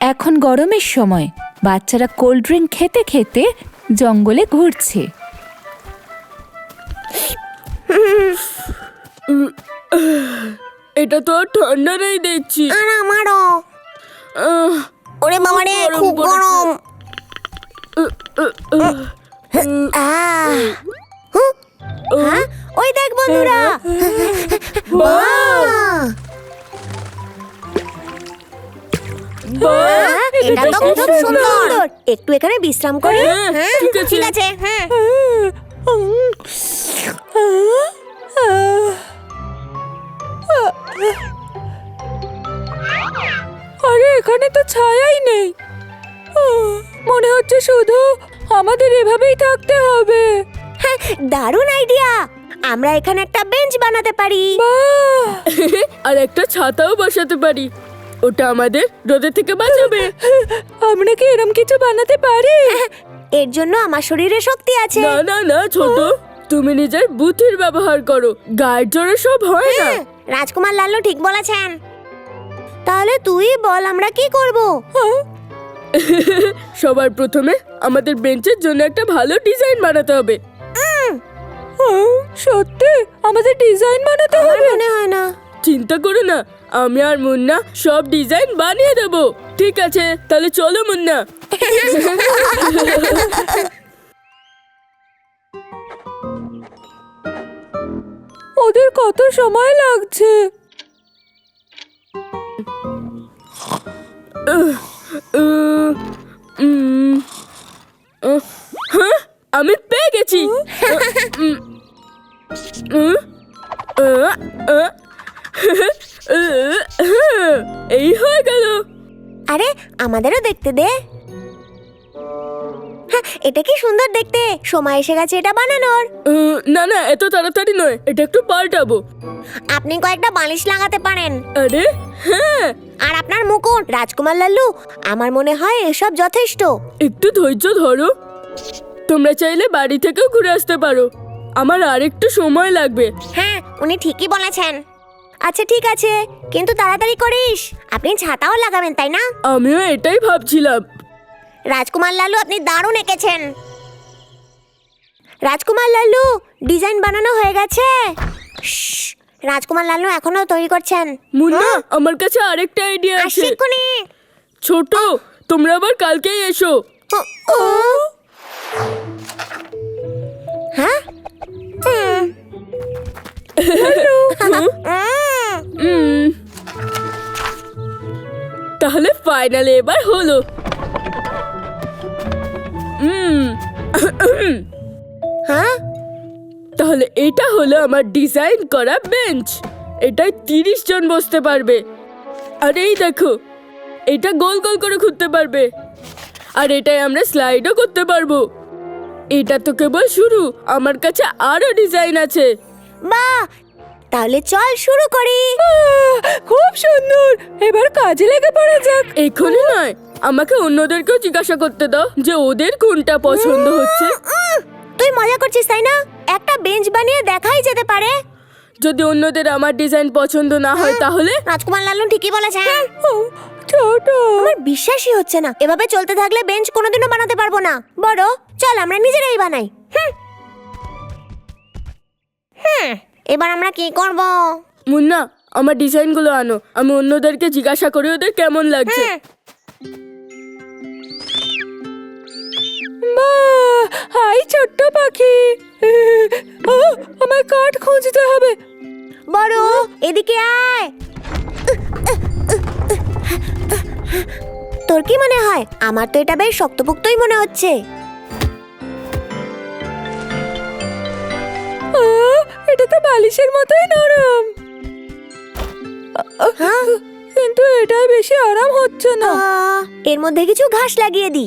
এখন গরমের সময় বাচ্চারা কোল্ড ড্রিঙ্ক খেতে খেতে জঙ্গলে ঘুরছে। এটা তো আর ঠান্ডা নেই দেখছি। আর আমারও। ওরে বাবা রে, খুব গরম। হ্যাঁ, ওই দেখ বন্ধুরা। এটা তো খুব সুন্দর। একটু এখানে বিশ্রাম করি। হ্যাঁ, ঠিক আছে। হ্যাঁ, আরে এখানে তো ছায়াই নেই। মনে হচ্ছে শুধু আমাদের এভাবেই থাকতে হবে। দারুণ আইডিয়া। আমরা এখানে একটা বেঞ্চ বানাতে পারি। আর একটা ছাতাও বসাতে পারি, ওটা আমাদের রোদে থেকে বাঁচাবে। আমরা কি এরকম কিছু বানাতে পারি? এর জন্য আমার শরীরে শক্তি আছে। না না না ছোট, তুমি নিজের বুদ্ধির ব্যবহার করো, গায়ের জোরে সব হয় না। রাজকুমার লাল্লু ঠিক বলেছেন। তাহলে তুই বল আমরা কি করব? সবার প্রথমে আমাদের বেঞ্চের জন্য একটা ভালো ডিজাইন বানাতে হবে। সত্যি আমাদের ডিজাইন বানাতে আমার হবে? মনে হয় না। চিন্তা করো না, আমি আর মুন্না সব ডিজাইন বানিয়ে দেবো। ঠিক আছে, তাহলে চলো মুন্না। ওদের কত সময় লাগছে? হ্যাঁ, আমি পেয়ে গেছি। এই হয়ে গেল। আরে আমাদেরও দেখতে দে। হ্যাঁ, এটা কি সুন্দর দেখতে। সময় এসে গেছে এটা বানানোর। না না, এত তাড়াতাড়ি নয়, এটা একটু পাল্টাবো। আপনি কয়েকটা বালিশ লাগাতে পারেন। আরে হ্যাঁ, আর আপনার মুকুট। রাজকুমার লাল্লু, আমার মনে হয় এসব যথেষ্ট। একটু ধৈর্য ধরো। তোমরা চাইলে বাড়ি থেকেও ঘুরে আসতে পারো, আমার আর একটু সময় লাগবে। হ্যাঁ, উনি ঠিকই বলেছেন। আচ্ছা ঠিক আছে, কিন্তু তাড়াতাড়ি করিস। আপনি ছাতাও লাগাবেন তাই না? আমিও এটাই ভাবছিলাম। রাজকুমার লাল্লু, আপনি দারুণ এঁকেছেন। রাজকুমার লাল্লু, ডিজাইন বানানো হয়ে গেছে। শশ, রাজকুমার লাল্লু এখনো তৈরি করছেন। মুন্না, আমার কাছে আরেকটা আইডিয়া আছে। আসছি এক্ষুনি। ছোট, তোমরা আবার কালকেই এসো। হ্যাঁ? তাহলে ফাইনালে এবার হলো। হ্যাঁ? তাহলে এটা হলো আমার ডিজাইন করা বেঞ্চ। এটায় 30 জন বসতে পারবে। আর এই দেখো, এটা গোল গোল করে ঘুরতে পারবে। আর এটাই আমরা স্লাইডও করতে পারবো। এটা তো কেবল শুরু, আমার কাছে আরো ডিজাইন আছে। বাহ, তাহলে চল শুরু করি। খুব সুন্দর, এবার কাজে লেগে পড়া যাক। এখনই নয়, আমাকে অন্যদেরকেও জিজ্ঞাসা করতে দাও যে ওদের কোনটা পছন্দ হচ্ছে। তুই মজা করছিস তাই না? একটা বেঞ্চ বানিয়ে দেখাই যেতে পারে। যদি অন্যদের আমার ডিজাইন পছন্দ না হয় তাহলে? রাজকুমার লাল্লু ঠিকই বলেছেন। ছোট, আমার বিশ্বাসই হচ্ছে না। এভাবে চলতে থাকলে বেঞ্চ কোনোদিনও বানাতে পারবো না। বড়, চল আমরা নিজেরাই বানাই। এবার আমরা কি করব? মুন্না, আমার ডিজাইনগুলো আনো, আমি অন্যদেরকে জিজ্ঞাসা করি ওদের কেমন লাগছে। হাই ছোট্ট পাখি। আমার কাঠ খুঁজতে হবে। বড়, এদিকে আয়। তোর কি মনে হয়? আমার তো এটা বেশ শক্তপোক্তই মনে হচ্ছে। এটা তো বালিশের মতোই নরম, কিন্তু এটাই বেশি আরাম হচ্ছে না। এর মধ্যে কিছু ঘাস লাগিয়ে দি।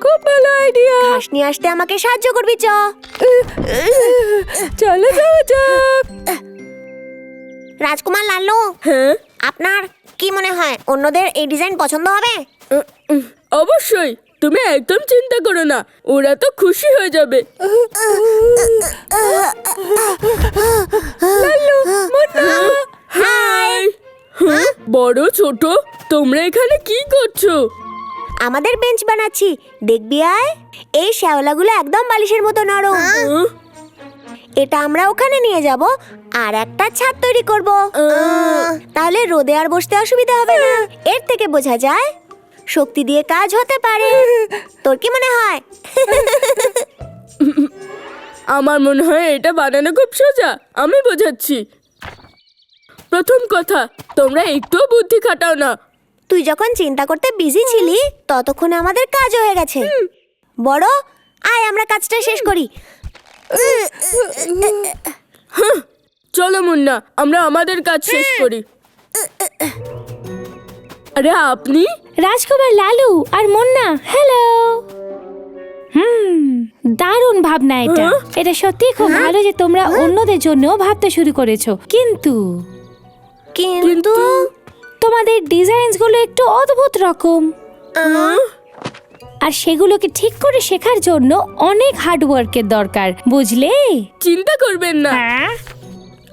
খুব ভালো আইডিয়া। ঘাস নিয়ে আসতে আমাকে সাহায্য করবি। চলো যাওয়া যাক। রাজকুমার লাল্লু, হ্যাঁ, আপনার কি মনে হয় অন্যদের এই ডিজাইন পছন্দ হবে? অবশ্যই, তুমি একদম চিন্তা করো না, ওরা তো খুশি হয়ে যাবে। লাল্লু, মুন্না, হাই। বড় ছোট তোমরা এখানে কি করছো? আমাদের বেঞ্চ বানাচ্ছি, দেখবি আয়। এই শ্যাওলাগুলো একদম বালিশের মতো নরম। এটা আমরা ওখানে নিয়ে যাব আর একটা ছাদ তৈরি করব। তাহলে রোদে আর বসতে অসুবিধা হবে না। এর থেকে বোঝা যায় শক্তি দিয়ে কাজ হতে পারে। তোর কি মনে হয়? আমার মনে হয় এটা বানানো খুব সোজা। আমি বোঝাচ্ছি। প্রথম কথা, তোমরা একটুও বুদ্ধি খাটাও না। তুই যখন চিন্তা করতে বিজি ছিলি ততক্ষণে আমাদের কাজ হয়ে গেছে। বড়, আয় আমরা কাজটা শেষ করি। চলো মুন্না, আমরা আমাদের কাজ শেষ করি। আরে আপনি? রাজকুমার লালু আর মুন্না, হ্যালো। দারুণ ভাবনা এটা। এটা সত্যি খুব ভালো যে তোমরা অন্যদের জন্য ভাবতে শুরু করেছো। কিন্তু তোমাদের ডিজাইনসগুলো একটু অদ্ভুত রকম, আর সেগুলোকে ঠিক করে শেখার জন্য অনেক হার্ডওয়ার্কের দরকার, বুঝলে? চিন্তা করবেন না,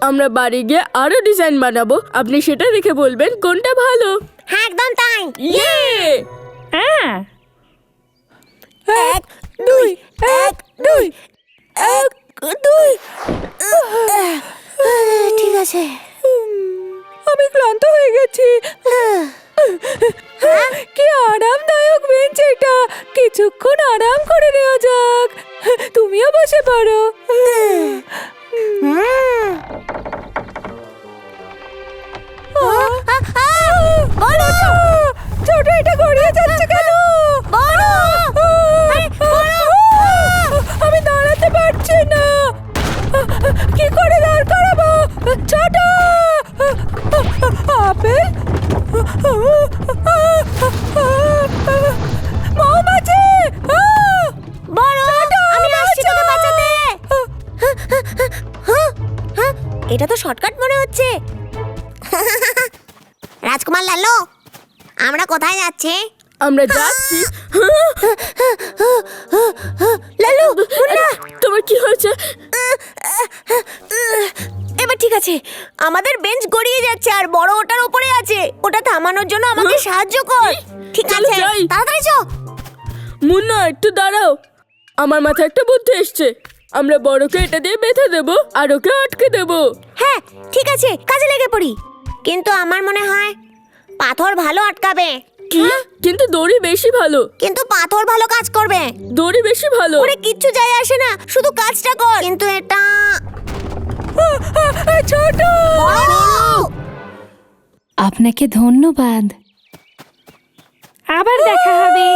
আমরা বাড়ি গিয়ে আরো ডিজাইন বানাবো। আপনি সেটা দেখে বলবেন কোনটা ভালো। হ্যাঁ, একদম তাই। ইয়ে! হ্যাঁ, 1 2 1 2 1 2। ঠিক আছে। আমি ক্লান্ত হয়ে গেছি। কি আরামদায়ক বেঞ্চ এটা। কিছুক্ষণ আরাম করে নেওয়া যাক। তুমিও বসে পড়ো। ছোট, এটা গড়িয়ে যাচ্ছে কেন? আমি দাঁড়াতে পারছি না। কি করে দাঁড় করাবো? ছোট আপেল, মৌমাছি, আমি আসছি তোকে বাঁচাতে। এটা তো শর্টকাট মনে হচ্ছে। রাজকুমার লালু, আমরা কোথায় যাচ্ছি? আমরা যাচ্ছি। লালু, মুন্না, তোমার কি হয়েছে? এবার ঠিক আছে। আমাদের বেঞ্চ গড়িয়ে যাচ্ছে আর বড় ওটার উপরে আছে। ওটা থামানোর জন্য আমাকে সাহায্য কর। ঠিক চলো আছে, যাই। তাড়াতাড়ি চো। মুন্না একটু দাঁড়াও, আমার মাথায় একটা বুদ্ধি এসছে। আমরা বড়কে এটা দিয়ে বেঁধে দেবো আর ওকে আটকে দেবো। হ্যাঁ, ঠিক আছে, কাজে লেগে পড়ি। কিন্তু আমার মনে হয় পাথর ভালো আটকাবে। কি? কিন্তু দড়ি বেশি ভালো। কিন্তু পাথর ভালো কাজ করবে। দড়ি বেশি ভালো। ওরে কিচ্ছু যায় আসে না, শুধু কাজটা কর। কিন্তু এটা ছোট। আপনাকে ধন্যবাদ। আবার দেখা হবে।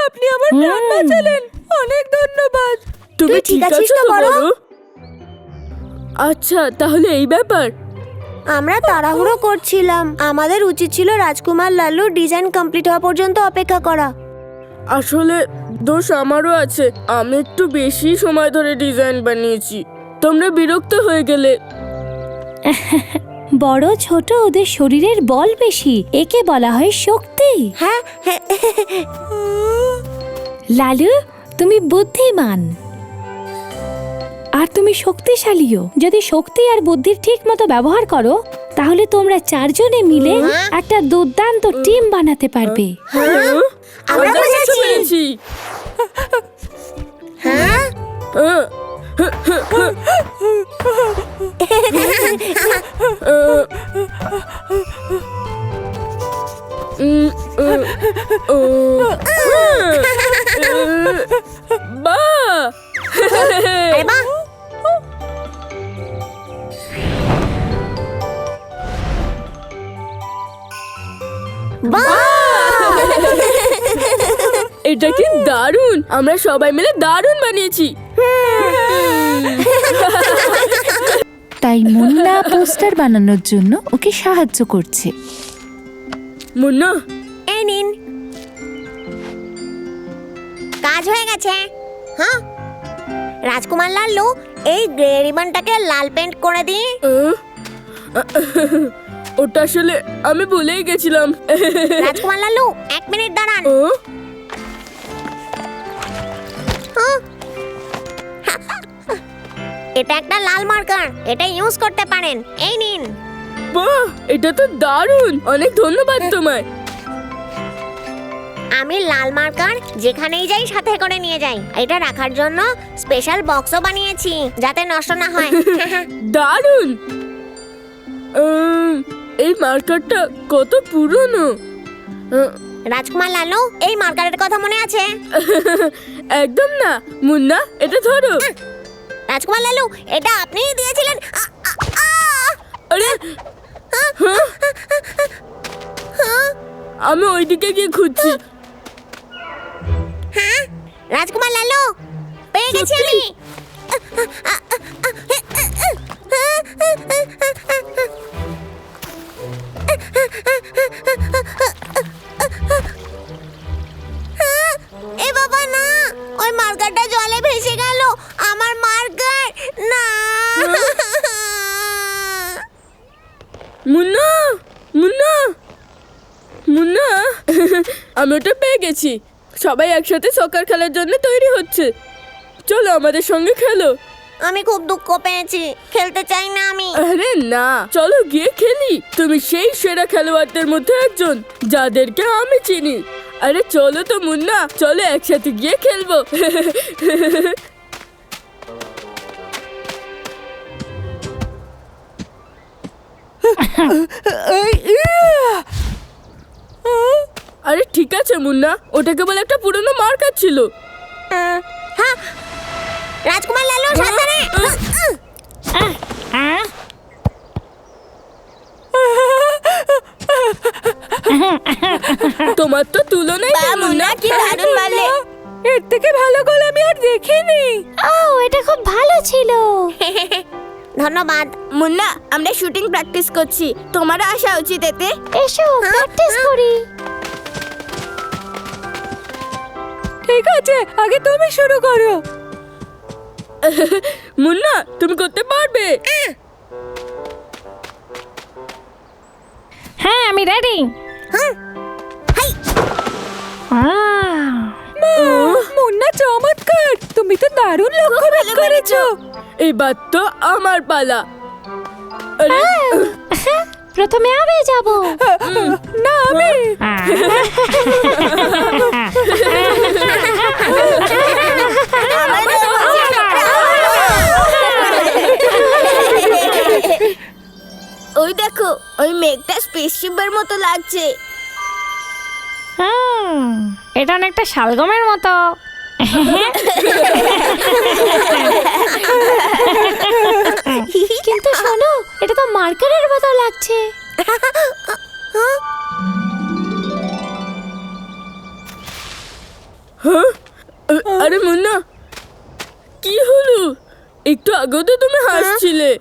আপনি আমার প্রাণ বাঁচালেন, অনেক ধন্যবাদ। তুমি ঠিক আছিস তো বড়? আচ্ছা, তাহলে এই ব্যাপার। আমরা তাড়াহুড়ো করছিলাম। আমাদের উচিত ছিল রাজকুমার লালু ডিজাইন কমপ্লিট হওয়া পর্যন্ত অপেক্ষা করা। আসলে দোষ আমারও আছে। আমি একটু বেশি সময় ধরে ডিজাইন বানিয়েছি। তোমরা বিরক্ত হয়ে গেলে। বড় ছোট ওদের শরীরের বল বেশি, একে বলা হয় শক্তি। হ্যাঁ, লালু, তুমি বুদ্ধিমান আর তুমি শক্তিশালীও। যদি শক্তি আর বুদ্ধির ঠিক মতো ব্যবহার করো তাহলে তোমরা চারজনে মিলে একটা দুর্দান্ত টিম বানাতে পারবে। আমরা বুঝেছি। পেরেছি। হ্যাঁ, বাহ! আরে বাহ। এটা কি দারুণ! আমরা সবাই মিলে দারুণ বানিয়েছি। তাই মুন্না পোস্টার বানানোর জন্য ওকে সাহায্য করছে। মুন্না, এই নিন। কাজ হয়ে গেছে। হ্যাঁ রাজকুমার লাল্লু, এই গ্রে রিবনটাকে লাল পেন্ট করে দিই। ওটা আসলে আমি ভুলেই গেছিলাম। রাজকুমার লাল্লু 1 মিনিট দাঁড়ান। এটা একটা লাল মার্কার, এটা ইউজ করতে পারেন। এই নিন। বাহ, এটা তো দারুণ! অনেক ধন্যবাদ তোমায়। আমি লাল মার্কার যেখানেই যাই সাথে করে নিয়ে যাই। এটা রাখার জন্য স্পেশাল বক্সও বানিয়েছি যাতে নষ্ট না হয়। দারুণ! এই মার্কারটা কত পুরনো। রাজকুমার লালু, এই মার্কারের কথা মনে আছে? একদম না। মুন্না, এটা ধরো। রাজকুমার লালু, এটা আপনিই দিয়েছিলেন। আরে, আমি ওইদিকে গিয়ে খুঁজছি। হ্যাঁ রাজকুমার লালু, পেয়ে গেছি আমি। এ বাবা না, ওই মার্কারটা জলে ভেসে গেল। আমার মার্কার না। মুন্না, মুন্না, মুন্না, আমি ওটা পেয়ে গেছি। সবাই একসাথে সকার খেলার জন্য তৈরি হচ্ছে। চলো আমাদের সঙ্গে খেলো। আমি খুব দুঃখ পেয়েছি, খেলতে চাই না আমি। আরে না, চলো গিয়ে খেলি। তুমি সেই সেরা খেলোয়াড়দের মধ্যে একজন, যাদেরকে আমি চিনি। আরে চলো তো মুন্না, চলো একসাথে গিয়ে খেলবো। আরে ঠিক আছে মুন্না, ওটা কেবল একটা পুরনো মার্কার ছিল। হ্যাঁ রাজকুমার লালু, সাবধানে। তোমার তো তুলনাই নেই মুন্না। কি দারুণ বলে। এর থেকে ভালো গোল আমি আর দেখিনি। ও, এটা খুব ভালো ছিল। ধন্যবাদ। মুন্না, আমরা শুটিং প্র্যাকটিস করছি, তোমারও আসা উচিত এতে। এসো প্র্যাকটিস করি। ঠিক আছে, আগে তুমি শুরু করো। মুন্না, তুমি করতে পারবে। হ্যাঁ, আমি রেডি। মুন্না চমৎকার, তুমি তো দারুণ লক্ষ্যভেদ করেছো। এবার তো আমার পালা। আরে, প্রথমে আমি যাব। না আমি। ওই দেখো, ওই মেঘটা স্পেসশিপের মতো লাগছে। এটা অনেকটা শালগমের মতো। কিন্তু শোনো, এটা তো মার্কারের মতো লাগছে। আরে মুন্না, কি হলো? একটু আগে তো তুমি হাসছিলে।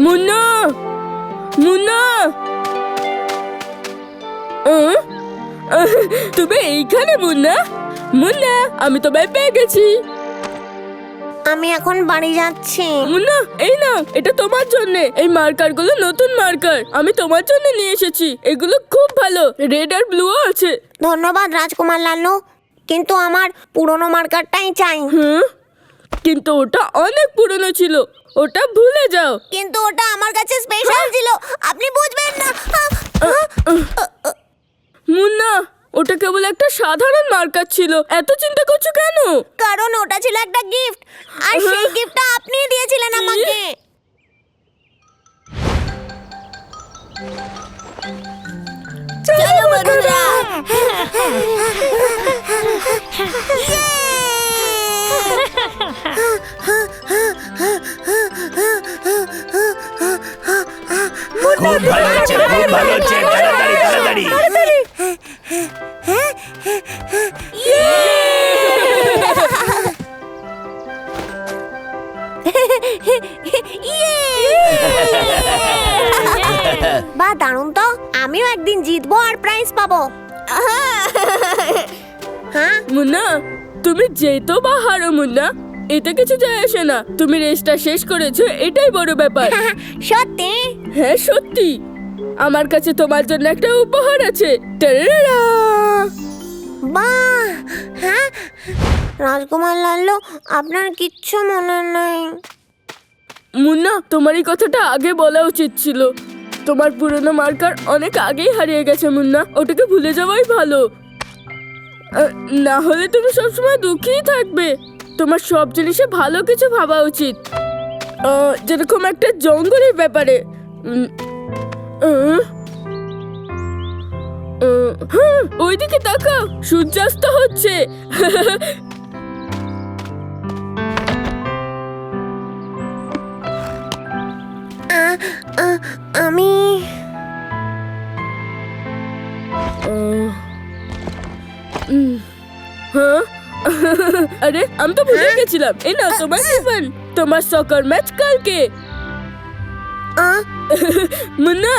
মুন্না, মুন্না, তুমি এইখানে? মুন্না, মুন্না, আমি তোমায় পেয়ে গেছি। আমি এখন বাড়ি যাচ্ছি। মুন্না, এই নাও, এটা তোমার জন্য। এই মার্কার গুলো নতুন মার্কার, আমি তোমার জন্য নিয়ে এসেছি। এগুলো খুব ভালো, রেড আর ব্লু আছে। ধন্যবাদ রাজকুমার লালু, কিন্তু আমার পুরনো মার্কারটাই চাই। কিন্তু ওটা অনেক পুরনো ছিল, ওটা ভুলে যাও। কিন্তু ওটা আমার কাছে স্পেশাল ছিল, আপনি বুঝবেন না। মুন্না, ওটা কেবল একটা সাধারণ মার্কার ছিল, এত চিন্তা করছো কেন? কারণ ওটা ছিল একটা গিফট, আর সেই গিফটটা আপনিই দিয়েছিলেন আমাকে। চলো বন্ধুরা। খুব ভালো হচ্ছে, খুব ভালো হচ্ছে। তাড়াতাড়ি তাড়াতাড়ি। বা দারুণ তো, আমিও একদিন জিতবো আর প্রাইজ পাবো। হ্যাঁ, মুন্না, তুমি যেতো বা হারো মুন্না, এটা কিছু যায় আসে না। তুমি রেসটা শেষ করেছো, এটাই বড় ব্যাপার। সত্যি? হ্যাঁ সত্যি, আমার কাছে তোমার জন্য একটা উপহার আছে। টারারা! বাহ, হ্যাঁ রাজকুমার লাল্লু, আপনার কিচ্ছু মনে নেই? মুন্না, তোমার এই কথাটা আগে বলা উচিত ছিল। তোমার পুরনো মার্কার অনেক আগেই হারিয়ে গেছে মুন্না, ওটাকে ভুলে যাওয়াই ভালো। না হলে তুমি সবসময় দুঃখেই থাকবে। তোমার সব জিনিসে ভালো কিছু ভাবা উচিত, যেরকম একটা জঙ্গলের ব্যাপারে। ওইদিকে তাকাও, সূর্যাস্ত হচ্ছে। আমি হ্যাঁ? আরে আমি তো ভুলে গেছিলাম। এই নাও তোমার টিফিন, তোমার সকার ম্যাচ কালকে। মুন্না,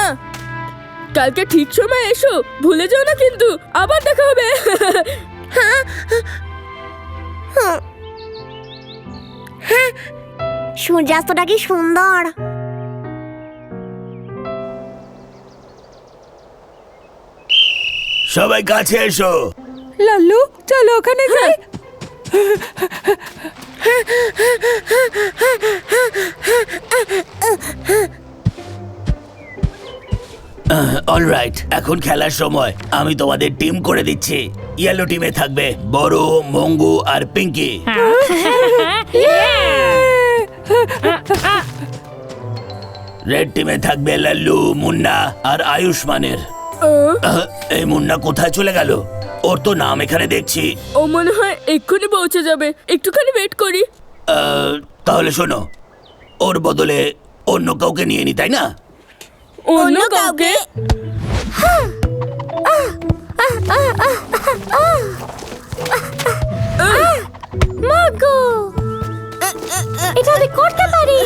কালকে ঠিক সময় এসো, ভুলে যাও না কিন্তু। আবার দেখা হবে। সূর্যাস্তটা কি সুন্দর। সবাই কাছে এসো। লাল্লু, চলো ওখানে যাই। অলরাইট, এখন খেলার সময়। আমি তোমাদের টিম করে দিচ্ছি। ইয়েলো টিমে থাকবে বড়, মঙ্গু আর পিঙ্কি। রেড টিমে থাকবে লাল্লু, মুন্না আর আয়ুষ্মানের। এই মুন্না কোথায় চলে গেল? ওর তো নাম এখানে দেখছি। ও মনে হয় এক্ষুনি পৌঁছে যাবে, একটুখানি ওয়েট করি। তাহলে শোনো, ওর বদলে অন্য কাউকে নিয়ে নি, তাই না? অন্য কাউকে? মাগো, এটা আমি করতে পারি।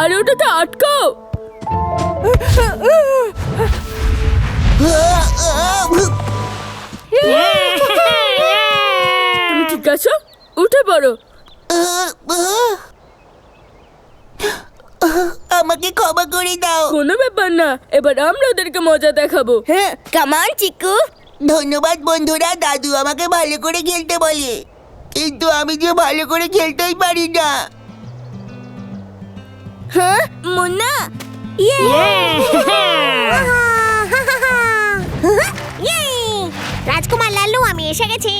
আরে ওটাকে আটকাও। তুমি ঠিক আছো? উঠে পড়ো। আমাকে ক্ষমা করে দাও। কোনো ব্যাপার না, এবার আমরা ওদেরকে মজা দেখাবো। হ্যাঁ, কামান চিকু। ধন্যবাদ বন্ধুরা, দাদু আমাকে ভালো করে খেলতে বলে, কিন্তু আমি যে ভালো করে খেলতেই পারি না। হ্যাঁ মুন্না, রাজকুমার লাল্লু, আমি এসে গেছি।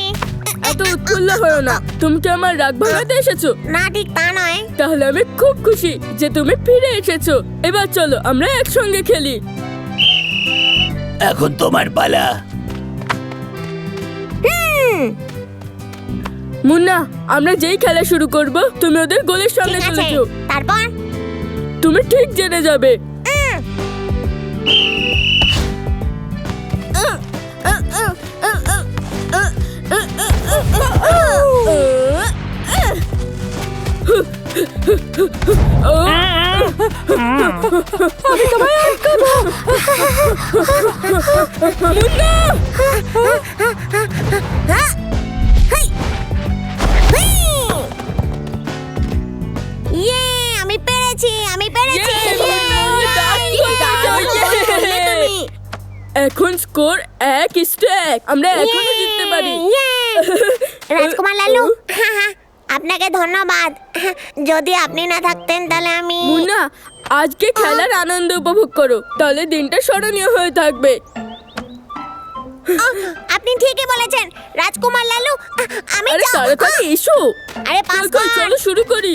এত উৎফুল্ল হও না, তুমি কি আমার রাগ ভাঙাতে এসেছো? না, ঠিক তা নয়। তাহলে আমি খুব খুশি যে তুমি ফিরে এসেছো। এবার চলো আমরা একসঙ্গে খেলি। এখন তোমার পালা। মুন্না, আমরা যেই খেলা শুরু করব, তুমি ওদের গোলের সামনে ঠিক চলে আছে, যাও। তারপর তুমি ঠিক জেনে যাবে। আমি তোমায় আটকাবো। মুন্না! ইয়ে, আমি পেরেছি, আমি পেরেছি। এখন স্কোর 1-1। আমরা এখনো জিততে পারি। রাজকুমার লাল্লু, আপনাকে ধন্যবাদ। যদি আপনি না থাকতেন তাহলে আমি। মুন্না, আজকে খেলার আনন্দ উপভোগ করো, তাহলে দিনটা স্মরণীয় হয়ে থাকবে। আপনি ঠিকই বলেছেন রাজকুমার লাল্লু। আমি আরে তাড়াতাড়ি এসো। আরে পাস কর। চলো শুরু করি।